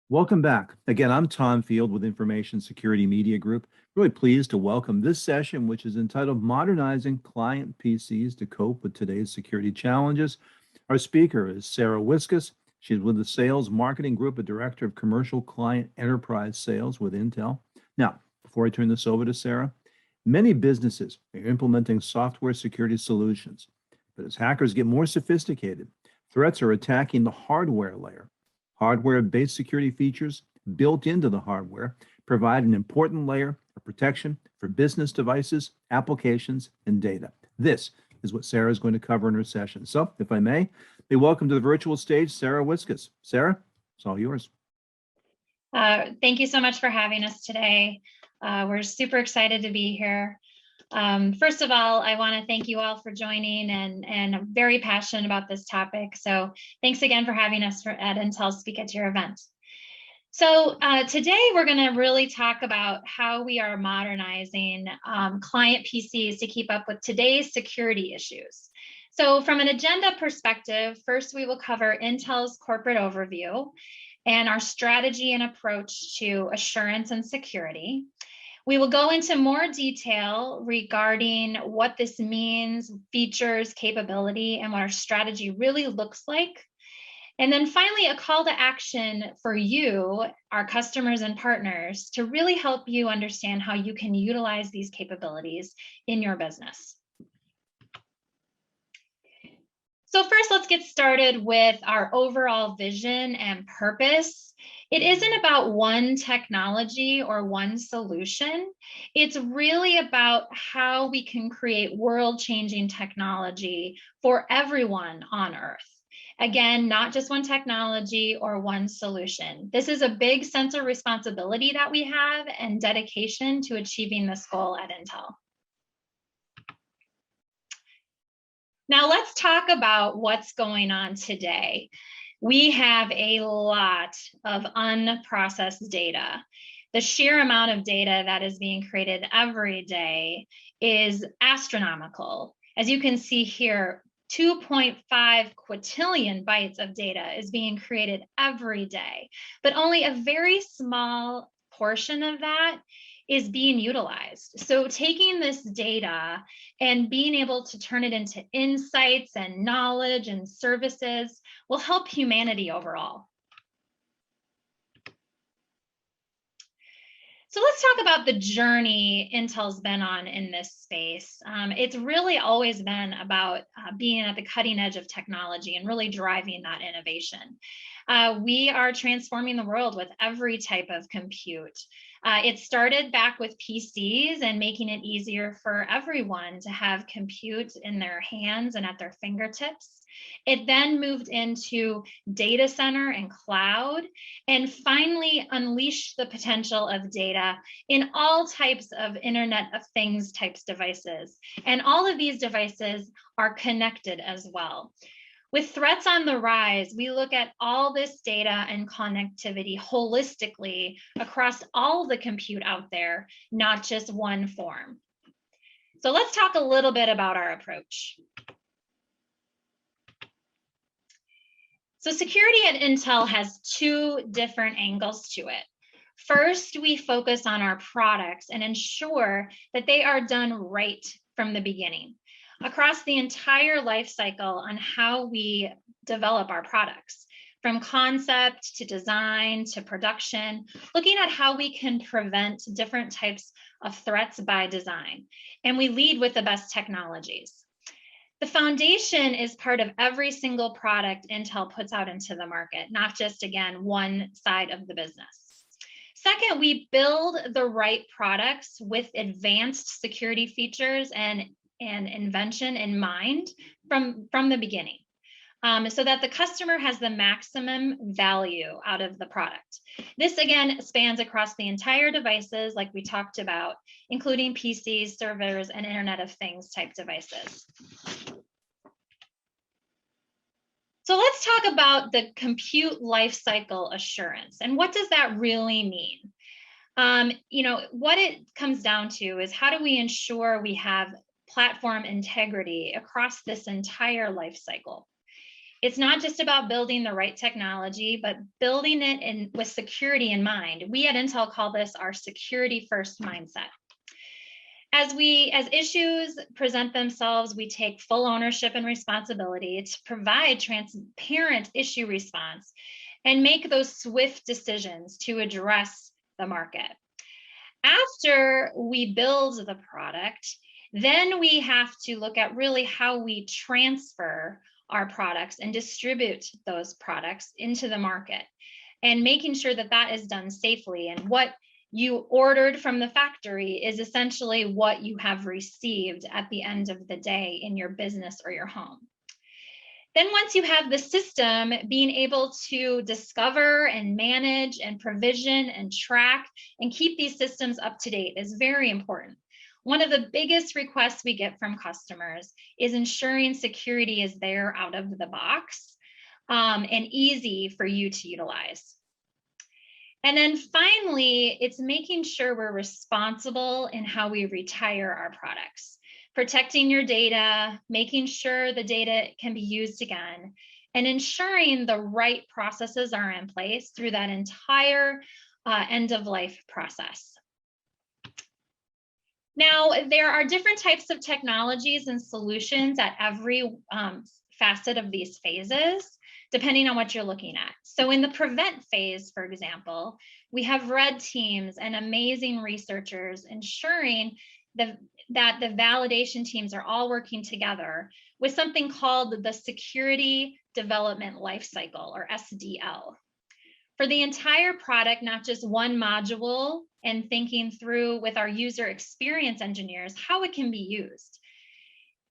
Welcome back. Again, I'm Tom Field with Information Security Media Group. Really pleased to welcome this session, which is entitled Modernizing Client PCs to Cope with Today's Security Challenges. Our speaker is Sarah Wieskus. She's with the Sales Marketing Group, a Director of Commercial Client Enterprise Sales with Intel. Now, before I turn this over to Sarah, many businesses are implementing software security solutions. But as hackers get more sophisticated, threats are attacking the hardware layer. Hardware-based security features built into the hardware provide an important layer of protection for business devices, applications, and data. This is what Sarah is going to cover in her session. So, if I may welcome to the virtual stage, Sarah Wieskus. Sarah, it's all yours. Thank you so much for having us today. We're super excited to be here. First of all, I want to thank you all for joining, and I'm very passionate about this topic. So thanks again for having us at Intel speak at your event. So today we're going to really talk about how we are modernizing client PCs to keep up with today's security issues. So from an agenda perspective, first we will cover Intel's corporate overview and our strategy and approach to assurance and security. We will go into more detail regarding what this means, features, capability, and what our strategy really looks like. And then finally, a call to action for you, our customers and partners, to really help you understand how you can utilize these capabilities in your business. So first, let's get started with our overall vision and purpose. It isn't about one technology or one solution. It's really about how we can create world-changing technology for everyone on Earth. Again, not just one technology or one solution. This is a big sense of responsibility that we have and dedication to achieving this goal at Intel. Now let's talk about what's going on today. We have a lot of unprocessed data. The sheer amount of data that is being created every day is astronomical. As you can see here, 2.5 quintillion bytes of data is being created every day, but only a very small portion of that is being utilized. So taking this data and being able to turn it into insights and knowledge and services will help humanity overall. So let's talk about the journey Intel's been on in this space. It's really always been about being at the cutting edge of technology and really driving that innovation. We are transforming the world with every type of compute. It started back with PCs and making it easier for everyone to have compute in their hands and at their fingertips. It then moved into data center and cloud, and finally unleashed the potential of data in all types of Internet of Things types devices. And all of these devices are connected as well. With threats on the rise, we look at all this data and connectivity holistically across all the compute out there, not just one form. So let's talk a little bit about our approach. So security at Intel has two different angles to it. First, we focus on our products and ensure that they are done right from the beginning, across the entire life cycle on how we develop our products, from concept to design to production, looking at how we can prevent different types of threats by design. And we lead with the best technologies. The foundation is part of every single product Intel puts out into the market, not just, again, one side of the business. Second, we build the right products with advanced security features and invention in mind from the beginning, so that the customer has the maximum value out of the product. This, again, spans across the entire devices, like we talked about, including PCs, servers, and Internet of Things type devices. So let's talk about the compute lifecycle assurance. And what does that really mean? What it comes down to is, how do we ensure we have platform integrity across this entire life cycle? It's not just about building the right technology, but building it with security in mind. We at Intel call this our security first mindset. As issues present themselves, we take full ownership and responsibility to provide transparent issue response and make those swift decisions to address the market. After we build the product, then we have to look at really how we transfer our products and distribute those products into the market, and making sure that that is done safely. And what you ordered from the factory is essentially what you have received at the end of the day in your business or your home. Then once you have the system, being able to discover and manage and provision and track and keep these systems up to date is very important. One of the biggest requests we get from customers is ensuring security is there out of the box and easy for you to utilize. And then finally, it's making sure we're responsible in how we retire our products, protecting your data, making sure the data can be used again, and ensuring the right processes are in place through that entire end of life process. Now, there are different types of technologies and solutions at every facet of these phases, depending on what you're looking at. So in the prevent phase, for example, we have red teams and amazing researchers ensuring that the validation teams are all working together with something called the Security Development Lifecycle, or SDL. For the entire product, not just one module, and thinking through with our user experience engineers how it can be used.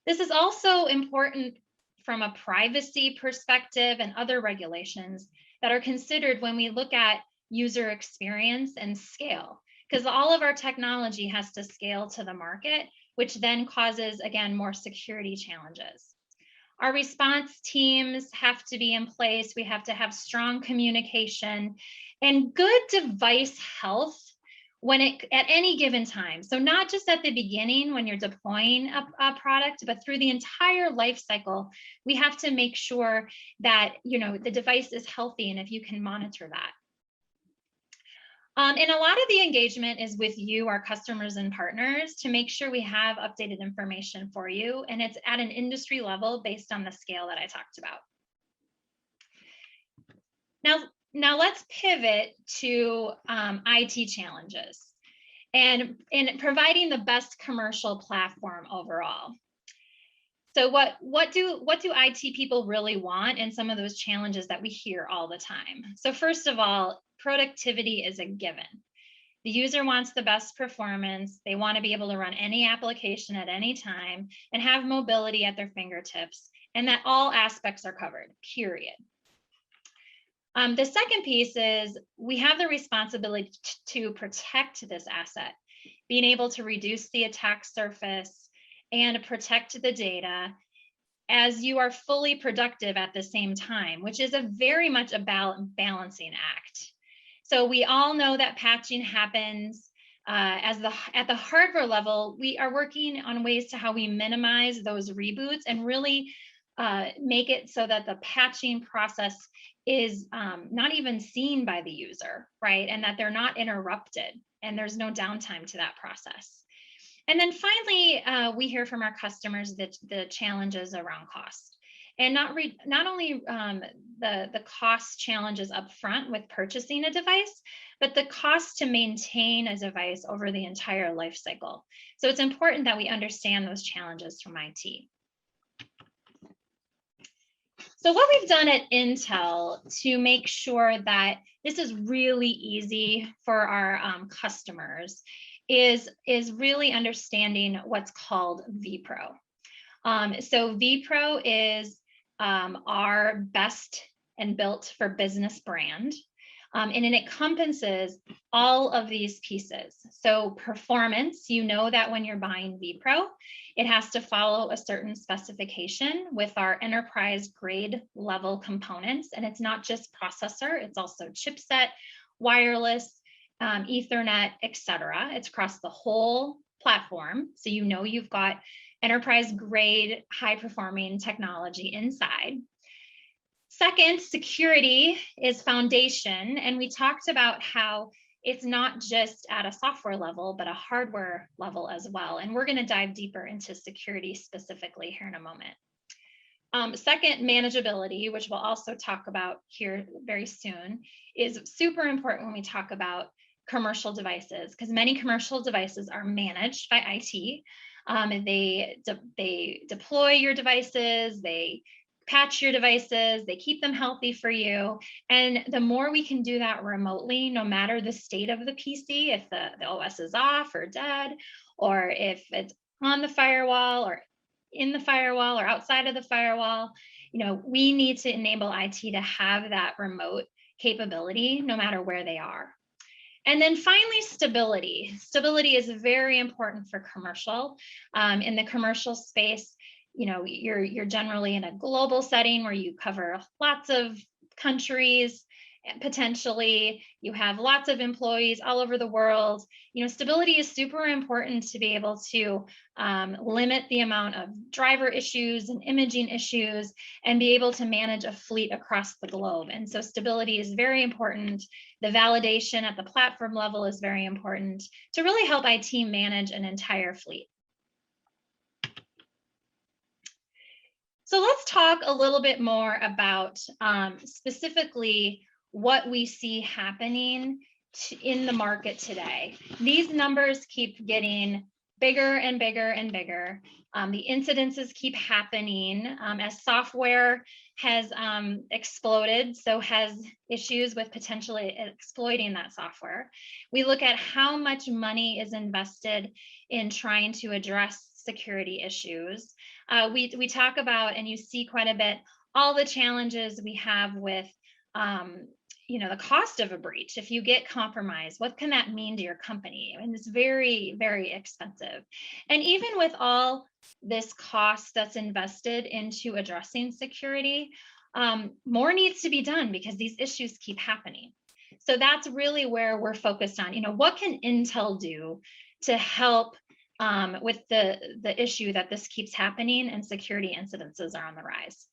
This is also important from a privacy perspective and other regulations that are considered when we look at user experience and scale, because all of our technology has to scale to the market, which then causes, again, more security challenges. Our response teams have to be in place. We have to have strong communication and good device health at any given time. So not just at the beginning when you're deploying a product, but through the entire life cycle, we have to make sure that the device is healthy and if you can monitor that. And a lot of the engagement is with you, our customers and partners, to make sure we have updated information for you. And it's at an industry level based on the scale that I talked about. Now let's pivot to IT challenges and providing the best commercial platform overall. So what do IT people really want, and some of those challenges that we hear all the time? So first of all, productivity is a given. The user wants the best performance. They want to be able to run any application at any time and have mobility at their fingertips, and that all aspects are covered, period. The second piece is we have the responsibility to protect this asset, being able to reduce the attack surface and protect the data as you are fully productive at the same time, which is very much a balancing act. So we all know that patching happens at the hardware level. We are working on ways to how we minimize those reboots and really make it so that the patching process is not even seen by the user, right? And that they're not interrupted and there's no downtime to that process. And then finally, we hear from our customers that the challenges around cost, and not only the cost challenges up front with purchasing a device, but the cost to maintain a device over the entire life cycle. So it's important that we understand those challenges from IT. So what we've done at Intel to make sure that this is really easy for our customers is really understanding what's called vPro. So vPro is our best and built for business brand. And it encompasses all of these pieces. So performance, you know that when you're buying vPro, it has to follow a certain specification with our enterprise grade level components. And it's not just processor, it's also chipset, wireless, Ethernet, etc. It's across the whole platform. So you know you've got enterprise grade, high performing technology inside. Second, security is foundation. And we talked about how it's not just at a software level, but a hardware level as well. And we're going to dive deeper into security specifically here in a moment. Second, manageability, which we'll also talk about here very soon, is super important when we talk about commercial devices, because many commercial devices are managed by IT. They deploy your devices, they patch your devices, they keep them healthy for you. And the more we can do that remotely, no matter the state of the PC, if the OS is off or dead, or if it's on the firewall or in the firewall or outside of the firewall, we need to enable IT to have that remote capability no matter where they are. And then finally, stability. Stability is very important for commercial. In the commercial space, you're generally in a global setting where you cover lots of countries. Potentially, you have lots of employees all over the world. Stability is super important to be able to limit the amount of driver issues and imaging issues and be able to manage a fleet across the globe. And so stability is very important. The validation at the platform level is very important to really help IT manage an entire fleet. So let's talk a little bit more about specifically what we see happening in the market today. These numbers keep getting bigger and bigger and bigger. The incidences keep happening as software has exploded, so has issues with potentially exploiting that software. We look at how much money is invested in trying to address security issues. We talk about, and you see quite a bit, all the challenges we have with the cost of a breach. If you get compromised, what can that mean to your company? And it's very, very expensive. And even with all this cost that's invested into addressing security, more needs to be done because these issues keep happening. So that's really where we're focused on, what can Intel do to help with the issue that this keeps happening and security incidences are on the rise.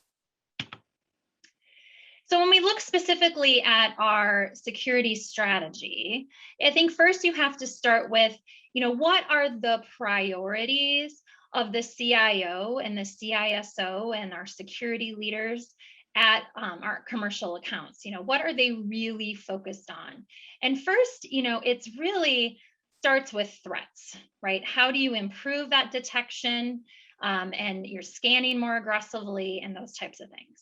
So when we look specifically at our security strategy, I think first you have to start with, what are the priorities of the CIO and the CISO and our security leaders at our commercial accounts? What are they really focused on? And first, it's really starts with threats, right? How do you improve that detection and you're scanning more aggressively and those types of things.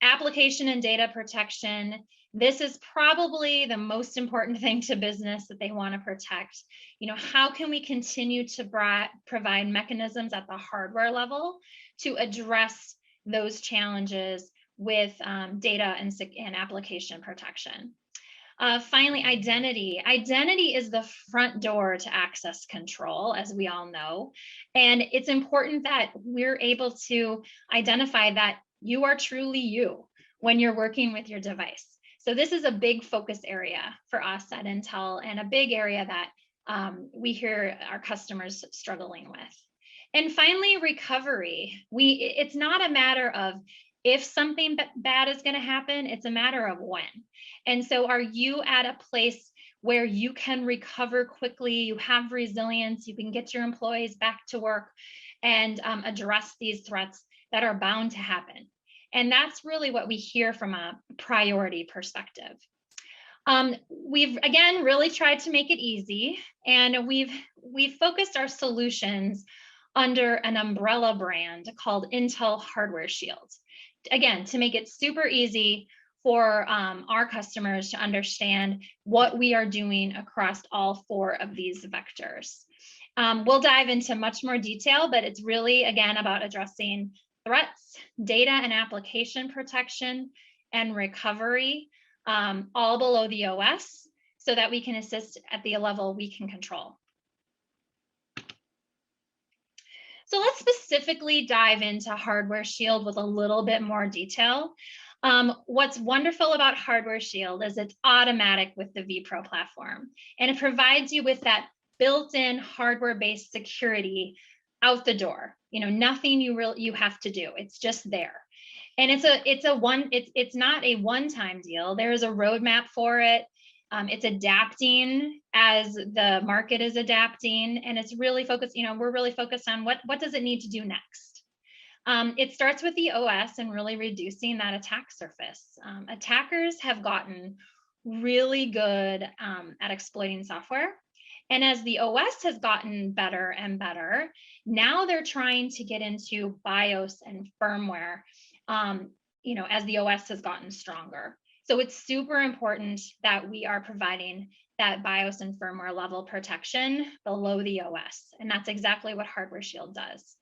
Application and data protection. This is probably the most important thing to business that they want to protect. How can we continue to provide mechanisms at the hardware level to address those challenges with data and application protection? Finally, identity. Identity is the front door to access control, as we all know. And it's important that we're able to identify that you are truly you when you're working with your device. So this is a big focus area for us at Intel and a big area that we hear our customers struggling with. And finally, recovery. It's not a matter of if something bad is going to happen, it's a matter of when. And so are you at a place where you can recover quickly, you have resilience, you can get your employees back to work and address these threats that are bound to happen? And that's really what we hear from a priority perspective. We've, again, really tried to make it easy, and we've focused our solutions under an umbrella brand called Intel Hardware Shield. Again, to make it super easy for our customers to understand what we are doing across all four of these vectors. We'll dive into much more detail, but it's really, again, about addressing threats, data and application protection, and recovery, all below the OS, so that we can assist at the level we can control. So let's specifically dive into Hardware Shield with a little bit more detail. What's wonderful about Hardware Shield is it's automatic with the vPro platform, and it provides you with that built-in hardware-based security out the door. Nothing you have to do. It's just there. And it's not a one-time deal. There is a roadmap for it. It's adapting as the market is adapting, and it's really focused, we're really focused on what does it need to do next. It starts with the OS and really reducing that attack surface. Attackers have gotten really good at exploiting software. And as the OS has gotten better and better, now they're trying to get into BIOS and firmware, as the OS has gotten stronger. So it's super important that we are providing that BIOS and firmware level protection below the OS. And that's exactly what Hardware Shield does.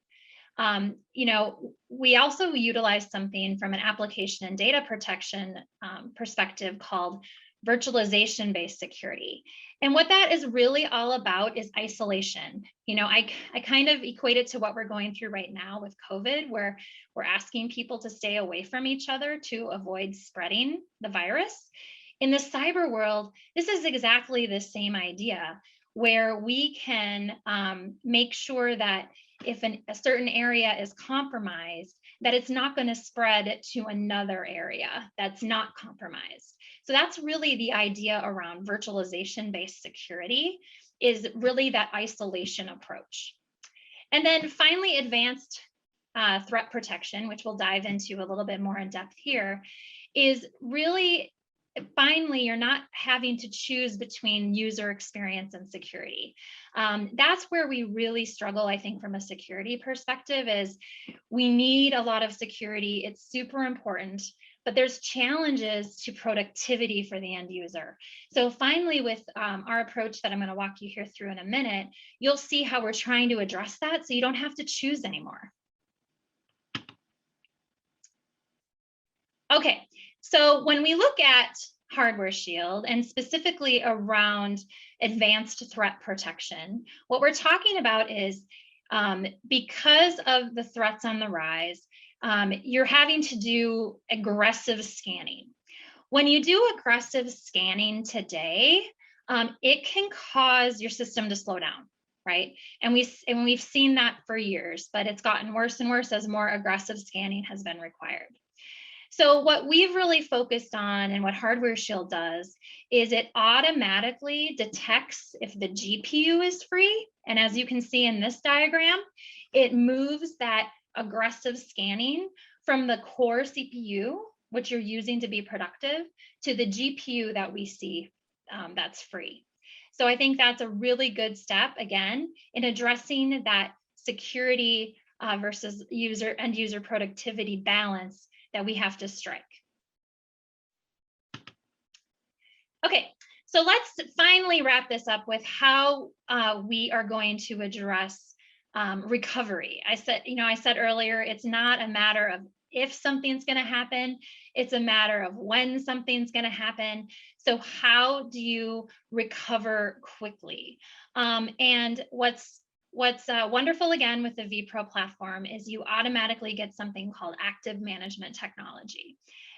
We also utilize something from an application and data protection perspective called Virtualization-Based Security. And what that is really all about is isolation. I kind of equate it to what we're going through right now with COVID, where we're asking people to stay away from each other to avoid spreading the virus. In the cyber world, this is exactly the same idea, where we can make sure that if a certain area is compromised, that it's not going to spread to another area that's not compromised. So that's really the idea around virtualization-based security, is really that isolation approach. And then finally, advanced threat protection, which we'll dive into a little bit more in depth here, is really finally you're not having to choose between user experience and security. That's where we really struggle, I think, from a security perspective, is we need a lot of security. It's super important, but there's challenges to productivity for the end user. So finally, with our approach that I'm going to walk you here through in a minute, you'll see how we're trying to address that so you don't have to choose anymore. Okay, so when we look at Hardware Shield and specifically around advanced threat protection, what we're talking about is because of the threats on the rise, you're having to do aggressive scanning. When you do aggressive scanning today, it can cause your system to slow down, right? And we've seen that for years, but it's gotten worse and worse as more aggressive scanning has been required. So what we've really focused on and what Hardware Shield does is it automatically detects if the GPU is free. And as you can see in this diagram, it moves that aggressive scanning from the core CPU, which you're using to be productive, to the GPU that we see that's free. So I think that's a really good step, again, in addressing that security versus end user productivity balance that we have to strike. Okay, so let's finally wrap this up with how we are going to address recovery. I said earlier, it's not a matter of if something's going to happen, it's a matter of when something's going to happen. So how do you recover quickly? And what's wonderful again with the vPro platform is you automatically get something called active management technology.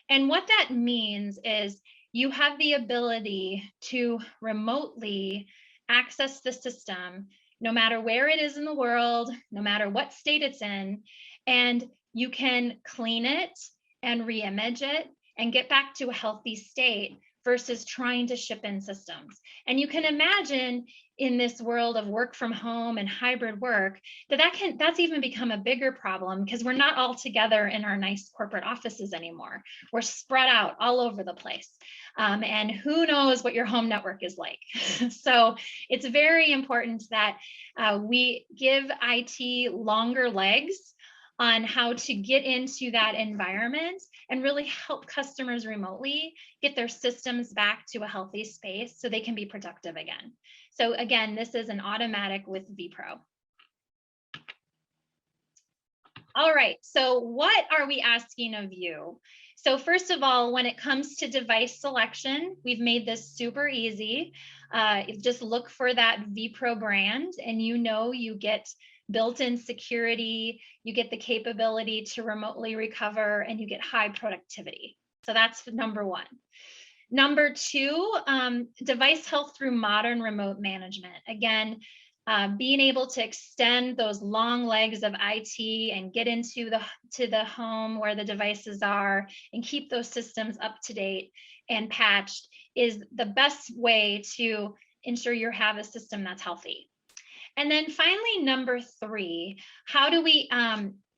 And what that means is you have the ability to remotely access the system, no matter where it is in the world, no matter what state it's in, and you can clean it and re-image it and get back to a healthy state versus trying to ship in systems. And you can imagine in this world of work from home and hybrid work, that's even become a bigger problem because we're not all together in our nice corporate offices anymore. We're spread out all over the place. And who knows what your home network is like. So it's very important that we give IT longer legs on how to get into that environment and really help customers remotely get their systems back to a healthy space so they can be productive again. So again, this is an automatic with vPro. All right, so what are we asking of you? So first of all, when it comes to device selection, we've made this super easy. Just look for that vPro brand and you get built-in security, you get the capability to remotely recover, and you get high productivity. So that's number one. Number two, device health through modern remote management. Again, being able to extend those long legs of IT and get into the home where the devices are and keep those systems up to date and patched is the best way to ensure you have a system that's healthy. And then finally, number 3, how do we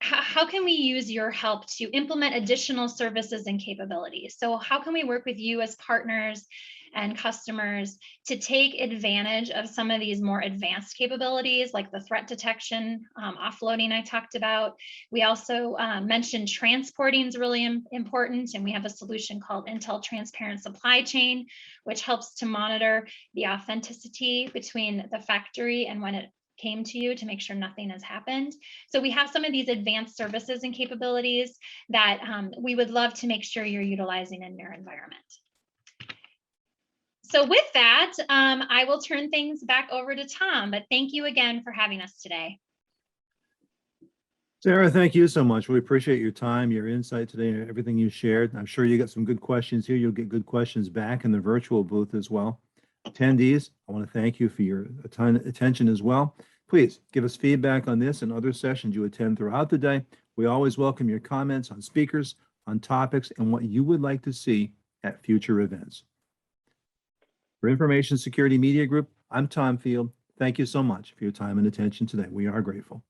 how can we use your help to implement additional services and capabilities? So how can we work with you as partners and customers to take advantage of some of these more advanced capabilities, like the threat detection, offloading I talked about. We also mentioned transporting is really important, and we have a solution called Intel Transparent Supply Chain, which helps to monitor the authenticity between the factory and when it came to you to make sure nothing has happened. So we have some of these advanced services and capabilities that we would love to make sure you're utilizing in your environment. So with that, I will turn things back over to Tom, but thank you again for having us today. Sarah, thank you so much. We appreciate your time, your insight today, and everything you shared. I'm sure you got some good questions here. You'll get good questions back in the virtual booth as well. Attendees, I want to thank you for your attention as well. Please give us feedback on this and other sessions you attend throughout the day. We always welcome your comments on speakers, on topics, and what you would like to see at future events. For Information Security Media Group, I'm Tom Field. Thank you so much for your time and attention today. We are grateful.